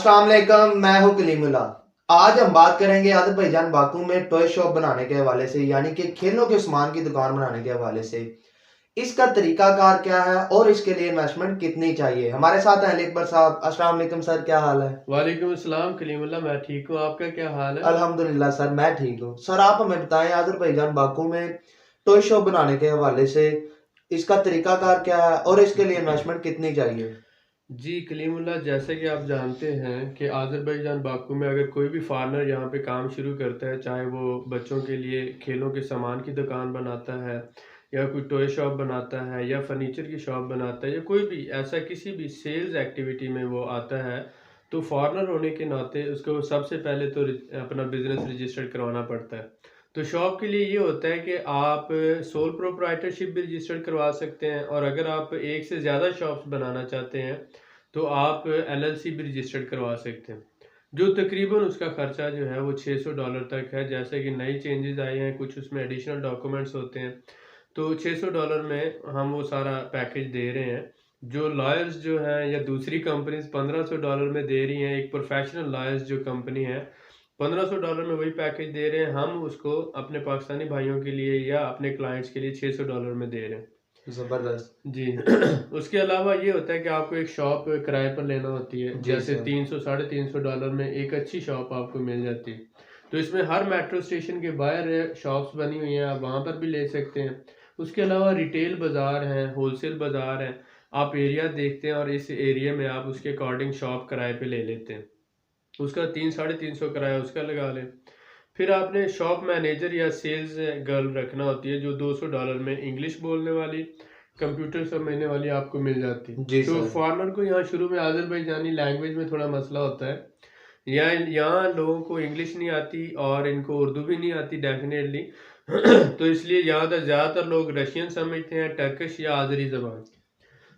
अस्सलाम वालेकुम, मैं हूँ कलीमुल्ला। आज हम बात करेंगे आदिल भाईजान बाकू में टॉय शॉप बनाने के हवाले से, यानी कि खेलों के सामान की दुकान बनाने के हवाले से। इसका तरीकाकार क्या है और इसके लिए इन्वेस्टमेंट कितनी चाहिए। हमारे साथ हैं अली अकबर साहब। अस्सलाम वालेकुम सर, क्या हाल है? वालेकुम अस्सलाम कलीमुल्ला, मैं ठीक हूँ। आपका क्या हाल है? अल्हम्दुलिल्लाह सर, मैं ठीक हूँ। सर आप हमें बताएं, आदिल भाईजान बाकू में टॉय शॉप बनाने के हवाले से इसका तरीकाकार क्या है और इसके लिए इन्वेस्टमेंट कितनी चाहिए। जी कलीमुल्ला, जैसे कि आप जानते हैं कि आज़रबाईजान बाकू में अगर कोई भी फार्नर यहाँ पे काम शुरू करता है, चाहे वो बच्चों के लिए खेलों के सामान की दुकान बनाता है या कोई टॉय शॉप बनाता है या फर्नीचर की शॉप बनाता है या कोई भी ऐसा किसी भी सेल्स एक्टिविटी में वो आता है, तो फॉरेनर होने के नाते उसको सबसे पहले तो अपना बिजनेस रजिस्टर्ड करवाना पड़ता है। तो शॉप के लिए ये होता है कि आप सोल प्रोप्राइटरशिप भी रजिस्टर्ड करवा सकते हैं, और अगर आप एक से ज़्यादा शॉप्स बनाना चाहते हैं तो आप एलएलसी भी रजिस्टर्ड करवा सकते हैं। जो तकरीबन उसका खर्चा जो है वो $600 तक है। जैसे कि नई चेंजेस आए हैं, कुछ उसमें एडिशनल डॉक्यूमेंट्स होते हैं, तो $600 में हम वो सारा पैकेज दे रहे हैं। जो लॉयर्स जो हैं या दूसरी कंपनीज $1500 में दे रही हैं, एक प्रोफेशनल लॉयर्स जो कंपनी है $1500 में वही पैकेज दे रहे हैं, हम उसको अपने पाकिस्तानी भाइयों के लिए या अपने क्लाइंट्स के लिए $600 में दे रहे हैं। जबरदस्त। जी उसके अलावा ये होता है कि आपको एक शॉप किराए पर लेना होती है, जी जैसे सर। 300 $350 में एक अच्छी शॉप आपको मिल जाती है। तो इसमें हर मेट्रो स्टेशन के बाहर शॉप्स बनी हुई हैं, आप वहाँ पर भी ले सकते हैं। उसके अलावा रिटेल बाज़ार हैं, होलसेल बाज़ार हैं। आप एरिया देखते हैं और इस एरिया में आप उसके अकॉर्डिंग शॉप किराए पे ले लेते हैं। उसका 300-350 किराया उसका लगा लें। फिर आपने शॉप मैनेजर या सेल्स गर्ल रखना होती है, जो $200 में इंग्लिश बोलने वाली, कंप्यूटर समझने वाली आपको मिल जाती है। जी तो सर। फॉरेनर को यहाँ शुरू में आज़रबाईजानी लैंग्वेज में थोड़ा मसला होता है, या यहाँ लोगों को इंग्लिश नहीं आती और इनको उर्दू भी नहीं आती डेफिनेटली तो इसलिए यहाँ तक ज़्यादातर लोग रशियन समझते हैं, टर्किश या आज़री ज़बान।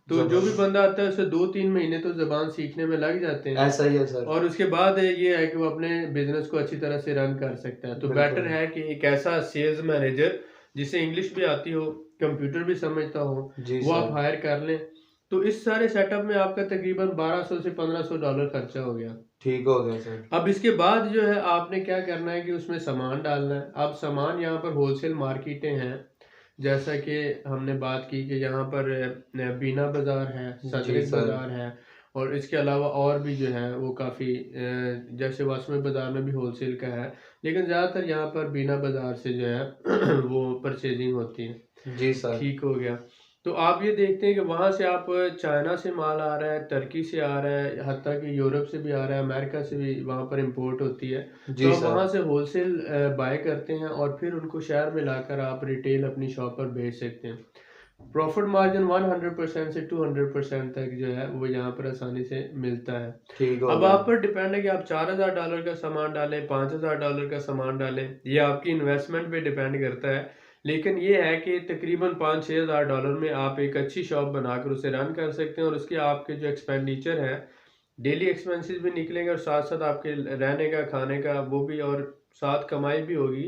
तो जो भी जबरदस्त। बंदा आता है उसे 2-3 महीने तो ज़बान सीखने में लग जाते हैं, ऐसा ही है सर। और उसके बाद ये है कि वो अपने बिजनेस को अच्छी तरह से रन कर सकता है। तो बेटर बिल्कुल। है कि एक ऐसा सेल्स मैनेजर जिसे इंग्लिश भी आती हो, कंप्यूटर भी समझता हो, जी वो आप सर। हायर कर लें। तो इस सारे सेटअप में आपका तकरीबन $1200 से $1500 खर्चा हो गया। ठीक हो गया सर। अब इसके बाद जो है आपने क्या करना है कि उसमें सामान डालना है। अब सामान यहाँ पर होलसेल मार्केटें हैं, जैसा कि हमने बात की कि यहाँ पर बीना बाज़ार है, जी सदरक सर। बाज़ार है, और इसके अलावा और भी जो है वो काफ़ी जैसे वासमे बाज़ार में भी होलसेल का है, लेकिन ज़्यादातर यहाँ पर बीना बाज़ार से जो है वो परचेजिंग होती है। जी सर। ठीक हो गया। तो आप ये देखते हैं कि वहाँ से आप चाइना से माल आ रहा है, तुर्की से आ रहा है, हत्ता कि यूरोप से भी आ रहा है, अमेरिका से भी वहाँ पर इंपोर्ट होती है। तो जी आप सर। वहाँ से होलसेल बाय करते हैं और फिर उनको शहर में लाकर आप रिटेल अपनी शॉप पर बेच सकते हैं। प्रॉफिट मार्जिन 100% से 200% तक जो है वो यहाँ पर आसानी से मिलता है। ठीक हो अब गया। आप पर डिपेंड है कि आप $4000 का सामान डालें, $5000 का सामान डालें, ये आपकी इन्वेस्टमेंट पे डिपेंड करता है। लेकिन ये है कि तकरीबन $5-6 हज़ार में आप एक अच्छी शॉप बनाकर उसे रन कर सकते हैं, और उसके आपके जो एक्सपेंडिचर है, डेली एक्सपेंसेस भी निकलेंगे और साथ साथ आपके रहने का, खाने का वो भी, और साथ कमाई भी होगी।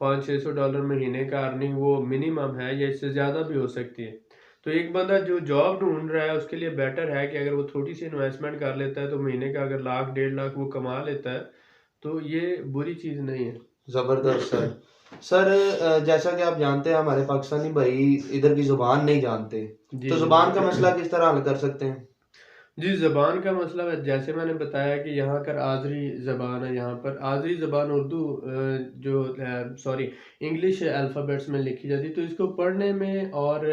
$500-600 महीने का अर्निंग वो मिनिमम है, या इससे ज़्यादा भी हो सकती है। तो एक बंदा जो जॉब ढूंढ रहा है उसके लिए बेटर है कि अगर वो थोड़ी सी इन्वेस्टमेंट कर लेता है तो महीने का अगर लाख 1.5 लाख वो कमा लेता है, तो ये बुरी चीज़ नहीं है। जबरदस्त सर। सर जैसा कि आप जानते हैं हमारे पाकिस्तानी भाई इधर की जुबान नहीं जानते, जी तो जी जुबान का मसला किस तरह हल कर सकते हैं। जी, ज़बान का मसला है, जैसे मैंने बताया कि यहाँ कर आज़री ज़बान है। यहाँ पर आज़री ज़बान उर्दू जो सॉरी इंग्लिश अल्फ़ाबेट्स में लिखी जाती है, तो इसको पढ़ने में और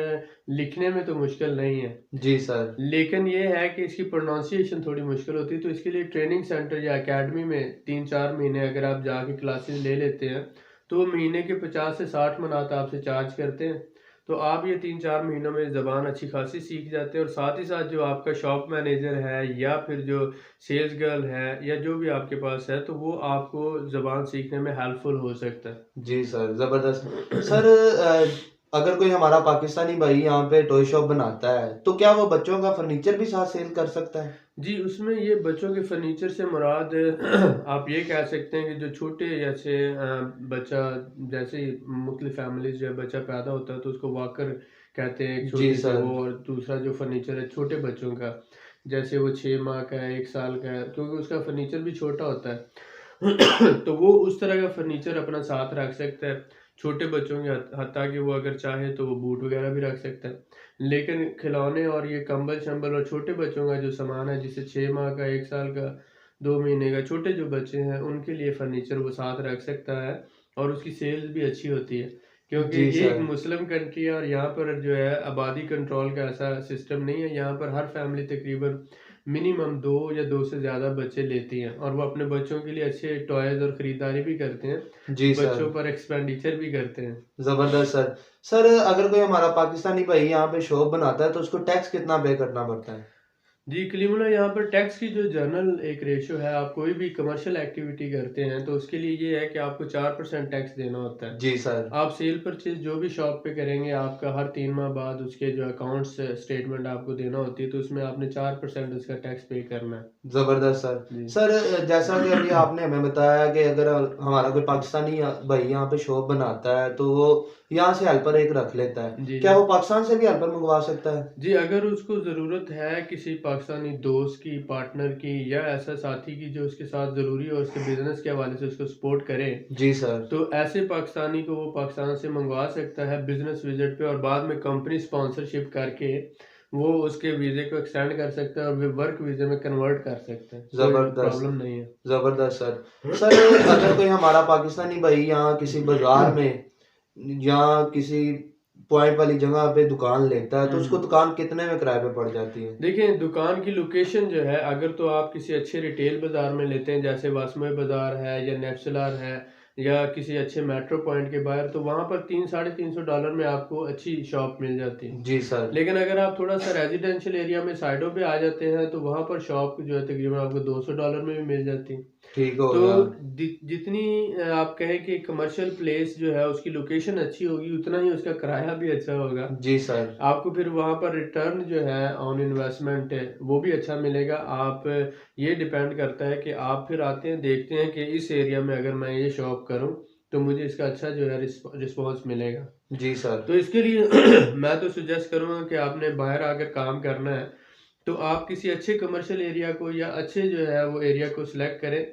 लिखने में तो मुश्किल नहीं है। जी सर। लेकिन ये है कि इसकी प्रोनाउंसिएशन थोड़ी मुश्किल होती है, तो इसके लिए ट्रेनिंग सेंटर या एकेडमी में 3-4 महीने अगर आप जाके क्लासेस ले लेते हैं, तो वो महीने के 50 से 60 मनात आपसे चार्ज करते हैं। तो आप ये 3-4 महीनों में ज़बान अच्छी खासी सीख जाते हैं, और साथ ही साथ जो आपका शॉप मैनेजर है या फिर जो सेल्स गर्ल है या जो भी आपके पास है, तो वो आपको ज़बान सीखने में हेल्पफुल हो सकता जी सर, जबरदस्त। है। सर अगर कोई हमारा पाकिस्तानी भाई यहाँ पे टॉय शॉप बनाता है, तो क्या वो बच्चों का फर्नीचर भी साथ सेल कर सकता है। जी, उसमें ये बच्चों के फर्नीचर से मुराद आप ये कह सकते हैं कि जो छोटे जैसे बच्चा, जैसे मुख्तलिफ फैमिलीज जो बच्चा पैदा होता है तो उसको वॉकर कहते हैं एक जी छोटी सी सर। वो, और दूसरा जो फर्नीचर है छोटे बच्चों का, जैसे वो 6 माह का है, 1 साल का है, क्योंकि उसका फर्नीचर भी छोटा होता है। तो वो उस तरह का फर्नीचर अपना साथ रख सकता है। छोटे बच्चों के हत्ता कि वो अगर चाहे तो वो बूट वगैरह भी रख सकता है। लेकिन खिलौने और ये कंबल-शंबल और छोटे बच्चों का जो सामान है, जैसे 6 माह का, 1 साल का, 2 महीने का, छोटे जो बच्चे हैं उनके लिए फर्नीचर वो साथ रख सकता है और उसकी सेल्स भी अच्छी होती है। क्योंकि जी ये एक सर। मुस्लिम कंट्री है और यहाँ पर जो है आबादी कंट्रोल का ऐसा सिस्टम नहीं है। यहाँ पर हर फैमिली तकरीबन मिनिमम 2 या 2 से ज़्यादा बच्चे लेती हैं और वो अपने बच्चों के लिए अच्छे टॉयज़ और ख़रीदारी भी करते हैं, जी बच्चों सर। पर एक्सपेंडिचर भी करते हैं। ज़बरदस्त सर। सर अगर कोई हमारा पाकिस्तानी भाई यहाँ पे शॉप बनाता है तो उसको टैक्स कितना पे करना पड़ता है? जी, कलीमुल्ला यहाँ पर टैक्स की जो जनरल एक रेशियो है, आप कोई भी कमर्शियल एक्टिविटी करते हैं तो उसके लिए ये है कि आपको 4% टैक्स देना होता है। जी सर। आप सेल परचेज़ जो भी शॉप पे करेंगे, आपका हर 3 माह बाद उसके जो अकाउंट्स स्टेटमेंट आपको देना होती है, तो उसमें आपने 4% उसका टैक्स पे करना है। ज़बरदस्त सर। जी। सर जैसा कि अभी आपने हमें बताया कि अगर हमारा कोई पाकिस्तानी भाई यहाँ पे शॉप बनाता है तो वो यहाँ से हेल्पर एक रख लेता है। जी, क्या जी। वो पाकिस्तान से भी हेल्पर मंगवा सकता है? जी, अगर उसको ज़रूरत है किसी पाकिस्तानी दोस्त की, पार्टनर की या ऐसा साथी की जो उसके साथ ज़रूरी हो, उसके बिज़नेस के हवाले से उसको सपोर्ट करे, जी सर। तो ऐसे पाकिस्तानी को वो पाकिस्तान से मंगवा सकता है बिज़नेस विज़िट पे और बाद में कंपनी स्पॉन्सरशिप करके वो उसके वीज़े को एक्सटेंड कर सकता है और वो वर्क वीज़े में कन्वर्ट कर सकता है। कोई ज़बरदस्त। प्रॉब्लम नहीं है। ज़बरदस्त सर। सर अगर कोई हमारा पाकिस्तानी भाई यहाँ किसी बाज़ार में या किसी पॉइंट वाली जगह पे दुकान लेता है तो उसको हुँ। दुकान कितने में किराए पे पड़ जाती है? देखिए, दुकान की लोकेशन जो है, अगर तो आप किसी अच्छे रिटेल बाज़ार में लेते हैं, जैसे वासमय बाज़ार है या नेफसलार है या किसी अच्छे मेट्रो पॉइंट के बाहर, तो वहाँ पर 3 साढ़े $300 में आपको अच्छी शॉप मिल जाती है। जी सर। लेकिन अगर आप थोड़ा-सा रेज़िडेंशियल एरिया में साइडों पे आ जाते हैं, तो वहाँ पर शॉप जो है तकरीबन आपको $200 में भी मिल जाती है। ठीक हो तो गया। जितनी आप कहें कि कमर्शियल प्लेस जो है उसकी लोकेशन अच्छी होगी, उतना ही उसका किराया भी अच्छा होगा। जी सर। आपको फिर वहाँ पर रिटर्न जो है ऑन इन्वेस्टमेंट वो भी अच्छा मिलेगा। आप ये डिपेंड करता है कि आप फिर आते हैं, देखते हैं कि इस एरिया में अगर मैं ये शॉप करूँ, तो मुझे इसका अच्छा जो है रिस्पॉन्स मिलेगा। जी सर। तो इसके लिए मैं तो सजेस्ट करूँगा कि आपने बाहर आकर काम करना है, तो आप किसी अच्छे कमर्शियल एरिया को या अच्छे जो है वो एरिया को सिलेक्ट करें,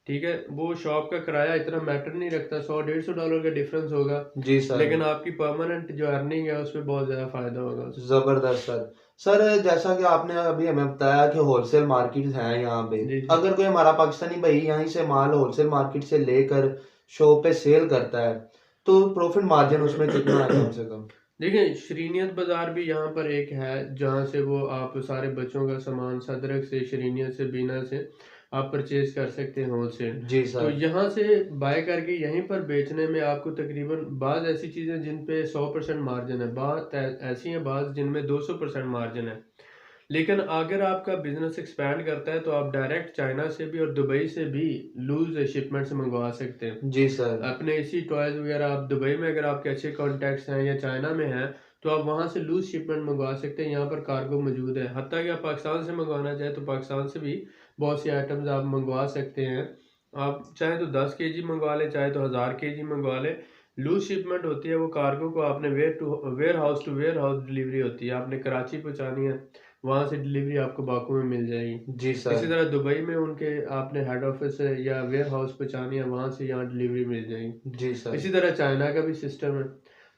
ठीक है? वो शॉप का किराया इतना मैटर नहीं रखता, $100-150 का डिफरेंस होगा, जी सर। लेकिन आपकी परमानेंट जो अर्निंग है उसमें बहुत ज़्यादा फ़ायदा होगा उससे। ज़बरदस्त सर। सर जैसा कि आपने अभी हमें बताया कि होलसेल मार्केट्स हैं यहाँ पे। जी, जी। अगर कोई हमारा पाकिस्तानी भाई यहीं से माल होलसेल मार्केट से लेकर शॉप पे सेल करता है, तो प्रॉफिट मार्जिन उसमें कितना है कम से कम? देखिए, शरीनियत बाज़ार भी यहाँ पर एक है, जहाँ से वो आप सारे बच्चों का सामान सदरक से, शरीनियत से, बीना से आप परचेज़ कर सकते हैं होलसेल। जी तो सर। यहाँ से बाय करके यहीं पर बेचने में आपको तकरीबन बाज़ ऐसी चीज़ें जिन पे 100% मार्जिन है, बात ऐसी हैं बाज़ जिनमें 200% मार्जिन है। लेकिन अगर आपका बिज़नेस एक्सपैंड करता है, तो आप डायरेक्ट चाइना से भी और दुबई से भी लूज़ शिपमेंट से मंगवा सकते हैं। जी सर। अपने इसी टॉयज़ वगैरह आप दुबई में अगर आपके अच्छे कॉन्टैक्ट्स हैं या चाइना में हैं, तो आप वहाँ से लूज़ शिपमेंट मंगवा सकते हैं, यहाँ पर कार्गो मौजूद है। हत्ता कि आप पाकिस्तान से मंगवाना चाहें, तो पाकिस्तान से भी बहुत सी आइटम्स आप मंगवा सकते हैं। आप चाहें तो 10 केजी मंगवा लें, चाहे तो 1000 केजी मंगवा लें। लूज़ शिपमेंट होती है, वो कार्गो को आपने वेयर हाउस डिलीवरी होती है। आपने कराची पहुँचानी है, वहाँ से डिलीवरी आपको बाकू में मिल जाएगी। जी इसी सर। तरह दुबई में उनके आपने हेड ऑफ़िस है या वेयर हाउस पहुँचानी है, वहाँ से यहाँ डिलीवरी मिल जाएगी। जी सर। इसी तरह चाइना का भी सिस्टम है।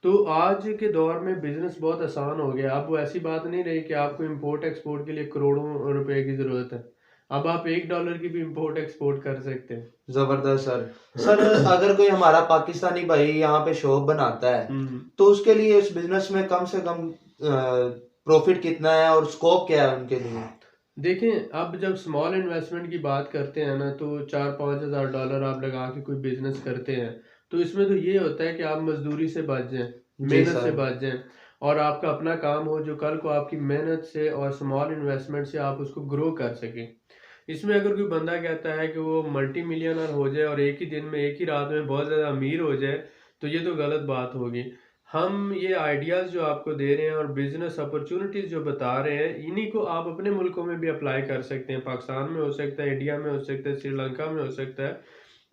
तो आज के दौर में बिज़नेस बहुत आसान हो गया। अब वो ऐसी बात नहीं रही कि आपको इम्पोर्ट एक्सपोर्ट के लिए करोड़ों रुपए की ज़रूरत है। अब आप $1 की भी इम्पोर्ट एक्सपोर्ट कर सकते हैं। ज़बरदस्त सर। सर अगर कोई हमारा पाकिस्तानी भाई यहाँ पे शॉप बनाता है, हुँ, हुँ। तो उसके लिए इस बिज़नेस में कम से कम प्रॉफिट कितना है और स्कोप क्या है उनके लिए? देखें, अब जब स्मॉल इन्वेस्टमेंट की बात करते हैं ना, तो 4-5 हज़ार डॉलर आप लगा के कोई बिज़नेस करते हैं, तो इसमें तो ये होता है कि आप मज़दूरी से बच जाएँ, जी मेहनत से सर। बच जाएँ और आपका अपना काम हो जो कल को आपकी मेहनत से और स्मॉल इन्वेस्टमेंट से आप उसको ग्रो कर सकें। इसमें अगर कोई बंदा कहता है कि वो मल्टी मिलियनर हो जाए और एक ही दिन में, एक ही रात में बहुत ज़्यादा अमीर हो जाए, तो ये तो गलत बात होगी। हम ये आइडियाज़ जो आपको दे रहे हैं और बिज़नेस अपॉर्च्युनिटीज़ जो बता रहे हैं, इन्हीं को आप अपने मुल्कों में भी अप्लाई कर सकते हैं। पाकिस्तान में हो सकता है, इंडिया में हो सकता है, श्रीलंका में हो सकता है।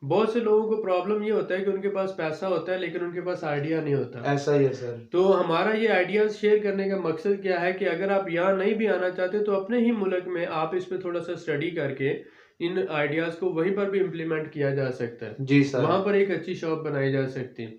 बहुत से लोगों को प्रॉब्लम ये होता है कि उनके पास पैसा होता है लेकिन उनके पास आइडिया नहीं होता। ऐसा ही है सर। तो हमारा ये आइडियाज शेयर करने का मकसद क्या है कि अगर आप यहाँ नहीं भी आना चाहते तो अपने ही मुल्क में आप इस पे थोड़ा सा स्टडी करके इन आइडियाज को वहीं पर भी इम्प्लीमेंट किया जा सकता है। जी सर। वहां पर एक अच्छी शॉप बनाई जा सकती है।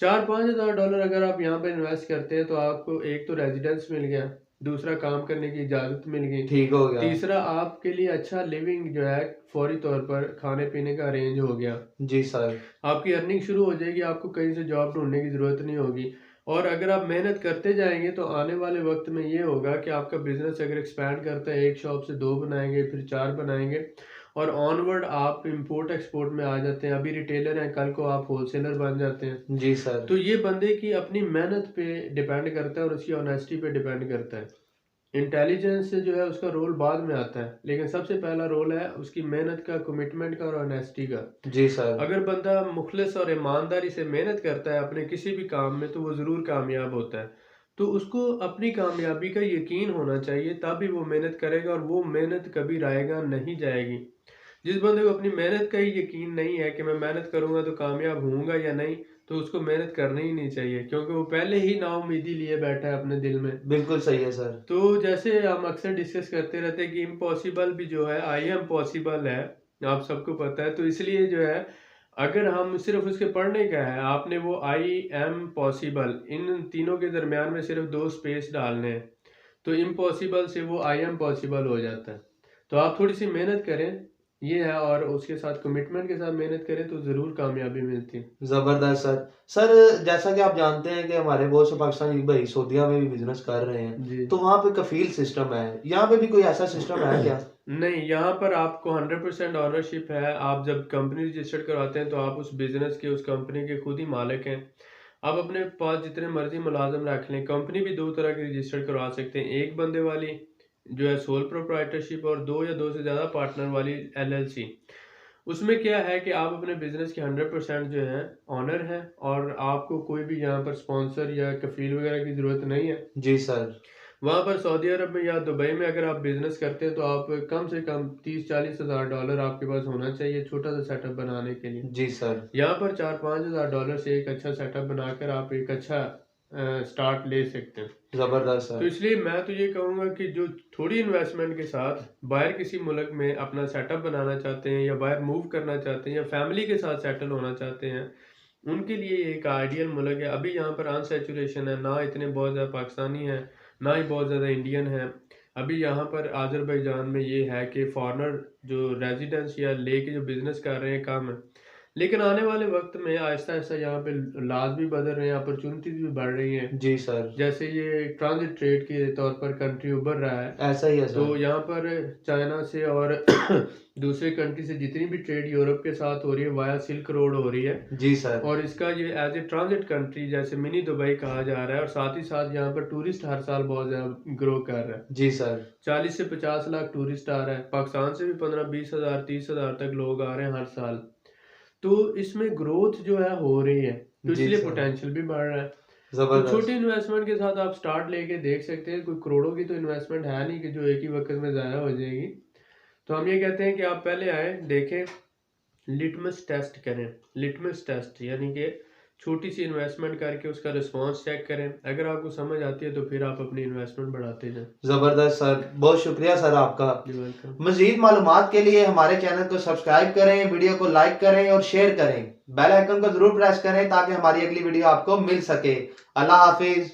$4-5 हज़ार अगर आप यहाँ पर इन्वेस्ट करते हैं तो आपको एक तो रेजिडेंस मिल गया, दूसरा काम करने की इजाजत मिल गई, ठीक हो गया। तीसरा आपके लिए अच्छा लिविंग जो है फौरी तौर पर खाने पीने का अरेंज हो गया। जी सर। आपकी अर्निंग शुरू हो जाएगी, आपको कहीं से जॉब ढूंढने की जरूरत नहीं होगी। और अगर आप मेहनत करते जाएंगे तो आने वाले वक्त में ये होगा कि आपका बिजनेस अगर एक्सपैंड करता है, एक शॉप से 2 बनाएंगे, फिर 4 बनाएंगे और ऑनवर्ड आप इंपोर्ट एक्सपोर्ट में आ जाते हैं। अभी रिटेलर हैं, कल को आप होलसेलर बन जाते हैं। जी सर। तो ये बंदे की अपनी मेहनत पे डिपेंड करता है और उसकी ऑनेस्टी पे डिपेंड करता है। इंटेलिजेंस जो है उसका रोल बाद में आता है, लेकिन सबसे पहला रोल है उसकी मेहनत का, कमिटमेंट का और ऑनेस्टी का। जी सर। अगर बंदा मुखलिस और ईमानदारी से मेहनत करता है अपने किसी भी काम में तो वो ज़रूर कामयाब होता है। तो उसको अपनी कामयाबी का यकीन होना चाहिए, तभी वो मेहनत करेगा और वो मेहनत कभी रायगा नहीं जाएगी। जिस बंदे को अपनी मेहनत का ही यकीन नहीं है कि मैं मेहनत करूंगा तो कामयाब होऊंगा या नहीं, तो उसको मेहनत करनी ही नहीं चाहिए, क्योंकि वो पहले ही नाउम्मीदी लिए बैठा है अपने दिल में। बिल्कुल सही है सर। तो जैसे हम अक्सर डिस्कस करते रहते हैं कि इम्पॉसिबल भी जो है आई एम पॉसिबल है, आप सबको पता है। तो इसलिए जो है अगर हम सिर्फ उसके पढ़ने का है, आपने वो आई एम पॉसिबल इन तीनों के दरमियान में सिर्फ 2 स्पेस डालने हैं, तो इम्पॉसिबल से वो आई एम पॉसिबल हो जाता है। तो आप थोड़ी सी मेहनत करें, ये है, और उसके साथ कमिटमेंट के साथ मेहनत करें तो ज़रूर कामयाबी मिलती है। जबरदस्त सर। सर जैसा कि आप जानते हैं कि हमारे बहुत से पाकिस्तानी भाई सऊदीया में भी बिजनेस कर रहे हैं, जी। तो वहाँ पे कफील सिस्टम है, यहाँ पे भी कोई ऐसा सिस्टम है क्या? नहीं, यहाँ पर आपको 100% ऑनरशिप है। आप जब कंपनी रजिस्टर्ड करवाते हैं तो आप उस बिजनेस के, उस कंपनी के खुद ही मालिक हैं। आप अपने पास जितने मर्जी मुलाजिम रख लें। कंपनी भी 2 तरह की रजिस्टर्ड करवा सकते हैं, एक बंदे वाली जो है सोल प्रोप्राइटरशिप, और 2 या 2 से ज़्यादा पार्टनर वाली LLC। उसमें क्या है कि आप अपने बिजनेस के 100% जो है ऑनर हैं और आपको कोई भी यहाँ पर स्पॉन्सर या कफील वगैरह की ज़रूरत नहीं है। जी सर। वहाँ पर सऊदी अरब में या दुबई में अगर आप बिजनेस करते हैं तो आप कम से कम $30-40 हज़ार आपके पास होना चाहिए छोटा सा सेटअप बनाने के लिए। जी सर। यहाँ पर $4-5 हज़ार से एक अच्छा सेटअप बनाकर आप एक अच्छा स्टार्ट ले सकते हैं। जबरदस्त तो सर। इसलिए मैं तो ये कहूँगा कि जो थोड़ी इन्वेस्टमेंट के साथ बाहर किसी मुल्क में अपना सेटअप बनाना चाहते हैं या बाहर मूव करना चाहते हैं या फैमिली के साथ सेटल होना चाहते हैं, उनके लिए एक आइडियल मुल्क है। अभी यहाँ पर अनसेचुरेशन है, ना इतने बहुत ज़्यादा पाकिस्तानी हैं, ना ही बहुत ज़्यादा इंडियन हैं। अभी यहाँ पर आज़रबाईजान में ये है कि फॉरेनर जो रेजिडेंस या लेके जो बिज़नेस कर रहे हैं कम है, लेकिन आने वाले वक्त में आहिस्ता आहिस्ता यहाँ पे लाज भी बदल रहे हैं, अपॉर्चुनिटीज भी बढ़ रही हैं। जी सर। जैसे ये ट्रांजिट ट्रेड के तौर पर कंट्री उभर रहा है, ऐसा ही है तो सर। यहाँ पर चाइना से और दूसरे कंट्री से जितनी भी ट्रेड यूरोप के साथ हो रही है वाया सिल्क रोड हो रही है। जी सर। और इसका ये एज ए ट्रांजिट कंट्री जैसे मिनी दुबई कहा जा रहा है, और साथ ही साथ यहाँ पर टूरिस्ट हर साल बहुत ज़्यादा ग्रो कर रहा है। जी सर। 40 से 50 लाख टूरिस्ट आ रहा है, पाकिस्तान से भी 15-20 हज़ार 30 हज़ार तक लोग आ रहे हैं हर साल। तो इसमें ग्रोथ जो है हो रही है, तो जी इसलिए सर। पोटेंशियल भी बढ़ रहा है। तो जबरदस्त। छोटी इन्वेस्टमेंट के साथ आप स्टार्ट लेके देख सकते हैं। कोई करोड़ों की तो इन्वेस्टमेंट है नहीं कि जो एक ही वक्त में ज़ाया हो जाएगी। तो हम ये कहते हैं कि आप पहले आए, देखें, लिटमस टेस्ट करें। लिटमस टेस्ट यानी कि छोटी सी इन्वेस्टमेंट करके उसका रिस्पांस चेक करें। अगर आपको समझ आती है तो फिर आप अपनी इन्वेस्टमेंट बढ़ाते जाएं। जबरदस्त सर, बहुत शुक्रिया सर आपका। जी वेलकम। मजीद मालूमात के लिए हमारे चैनल को सब्सक्राइब करें, वीडियो को लाइक करें और शेयर करें। बेल आइकन को जरूर प्रेस करें ताकि हमारी अगली वीडियो आपको मिल सके। अल्लाह हाफिज।